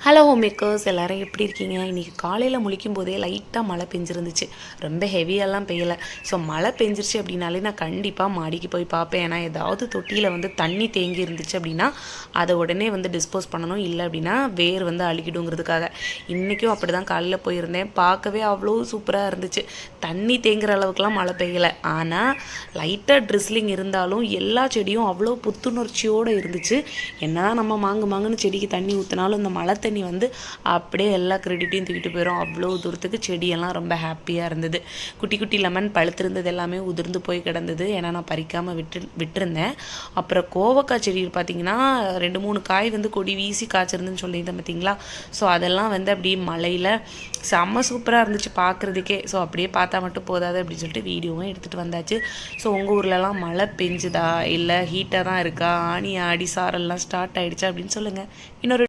Hello home makers எல்லோரும் எப்படி இருக்கீங்க? இன்றைக்கி காலையில் முழிக்கும் போதே லைட்டாக மழை பெஞ்சிருந்துச்சு. ரொம்ப ஹெவியெல்லாம் பெய்யலை. ஸோ மழை பெஞ்சிருச்சு அப்படின்னாலே நான் கண்டிப்பாக மாடிக்கு போய் பார்ப்பேன். ஏன்னா ஏதாவது தொட்டியில் தண்ணி தேங்கி இருந்துச்சு அப்படின்னா அதை உடனே டிஸ்போஸ் பண்ணணும். இல்லை அப்படின்னா வேர் அழுகிடுங்கிறதுக்காக. இன்றைக்கும் அப்படி தான் காலையில் போயிருந்தேன். பார்க்கவே அவ்வளோ சூப்பராக இருந்துச்சு. தண்ணி தேங்குற அளவுக்குலாம் மழை பெய்யலை. ஆனால் லைட்டாக ட்ரிஸ்லிங் இருந்தாலும் எல்லா செடியும் அவ்வளோ புத்துணர்ச்சியோடு இருந்துச்சு. என்ன நம்ம மாங்குன்னு செடிக்கு தண்ணி ஊற்றினாலும் இந்த மழை தண்ணி அப்படியே எல்லா கிரெடிட்டையும் தூக்கிட்டு போயிடும். அவ்வளோ தூரத்துக்கு செடியெல்லாம் ரொம்ப ஹாப்பியாக இருந்தது. குட்டி குட்டி லெமன் பழுத்திருந்தது எல்லாமே உதிர்ந்து போய் கிடந்தது. ஏன்னா நான் பறிக்காமல் விட்டுருந்தேன். அப்புறம் கோவக்காய் செடி பார்த்திங்கன்னா 2-3 காய் கொடி வீசி காய்ச்சிருந்துன்னு சொல்லியிருந்தேன் பார்த்தீங்களா. ஸோ அதெல்லாம் அப்படியே மழையில் செம்ம சூப்பராக இருந்துச்சு பார்க்குறதுக்கே. ஸோ அப்படியே பார்த்தா மட்டும் போதாது அப்படின்னு சொல்லிட்டு வீடியோவும் எடுத்துகிட்டு வந்தாச்சு. ஸோ உங்கள் ஊர்லலாம் மழை பெஞ்சுதா இல்லை ஹீட்டாக தான் இருக்கா? ஆடி சாரெல்லாம் ஸ்டார்ட் ஆகிடுச்சா அப்படின்னு சொல்லுங்கள். இன்னொரு